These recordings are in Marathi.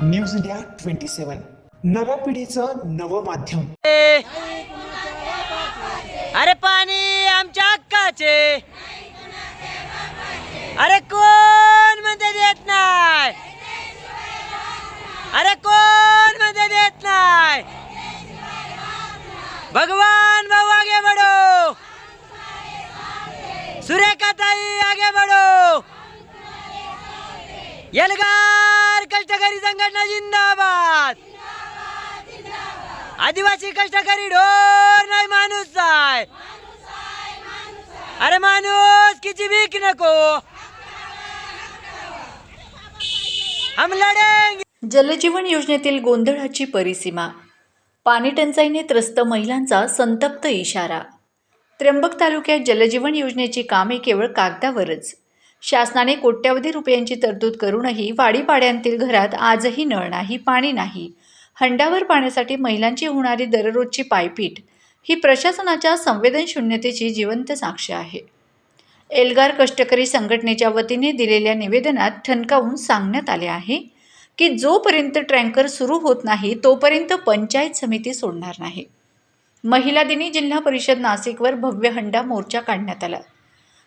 न्यूज इंडिया 27 नव्या पिढीचं नवं माध्यम। अरे पाणी आमच्या हक्काचे, अरे कोण म्हणते देत नाही, अरे कोण म्हणते देत नाही। भगवान भाऊ आगे बढ़ो, सुरेखा ताई आगे बढ़ो, एल्गार कष्टकरी संघटना जिंदाबाद, आदिवासी कष्टकरी ढोर नाही माणूस आहे, अरे माणूस किची भीक नको, हम लढेंगे। जलजीवन योजनेतील गोंधळाची परिसीमा, पाणी टंचाईने त्रस्त महिलांचा संतप्त इशारा। त्र्यंबक तालुक्यात जलजीवन योजनेची कामे केवळ कागदावरच। शासनाने कोट्यवधी रुपयांची तरतूद करूनही वाडीपाड्यांतील घरात आजही नळ नाही, पाणी नाही। हंडावर पाण्यासाठी महिलांची होणारी दररोजची पायपीट ही प्रशासनाच्या संवेदनशून्यतेची जिवंत साक्ष आहे। एल्गार कष्टकरी संघटनेच्या वतीने दिलेल्या निवेदनात ठणकावून सांगण्यात आले आहे की जोपर्यंत टँकर सुरू होत नाही तोपर्यंत पंचायत समिती सोडणार नाही। महिला दिनी जिल्हा परिषद नाशिकवर भव्य हंडा मोर्चा काढण्यात आला।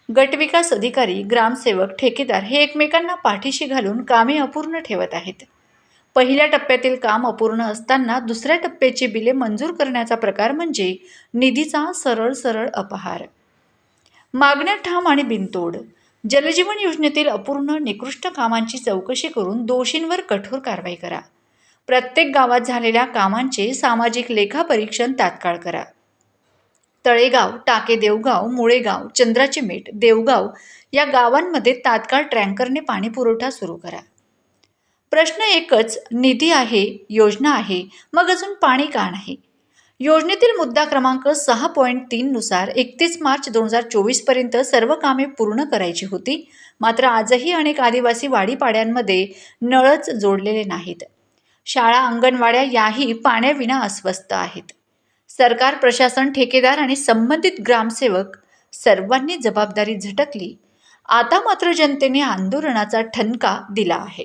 गटविकास अधिकारी, ग्रामसेवक, ठेकेदार हे एकमेकांना पाठीशी घालून कामे अपूर्ण ठेवत आहेत। पहिल्या टप्प्यातील काम अपूर्ण असताना दुसऱ्या टप्प्याची बिले मंजूर करण्याचा प्रकार म्हणजे निधीचा सरळ अपहार। मागण्या ठाम आणि बिनतोड। जलजीवन योजनेतील अपूर्ण निकृष्ट कामांची चौकशी करून दोषींवर कठोर कारवाई करा। प्रत्येक गावात झालेल्या कामांचे सामाजिक लेखापरीक्षण तात्काळ करा। तळेगाव, टाके देवगाव, मुळेगाव, चंद्राची मेट, देवगाव या गावांमध्ये तात्काळ टँकरने पाणी पुरवठा सुरू करा। प्रश्न एकच, निधी आहे, योजना आहे, मग अजून पाणी का नाही? योजनेतील मुद्दा क्रमांक 6.3 नुसार 31 मार्च 2024 पर्यंत सर्व कामे पूर्ण करायची होती। मात्र आजही अनेक आदिवासी वाडीपाड्यांमध्ये नळच जोडलेले नाहीत। शाळा, अंगणवाड्या याही पाण्याविना अस्वस्थ आहेत। सरकार, प्रशासन, ठेकेदार आणि संबंधित ग्रामसेवक सर्वांनी जबाबदारी झटकली। आता मात्र जनतेने आंदोलनाचा ठणका दिला आहे।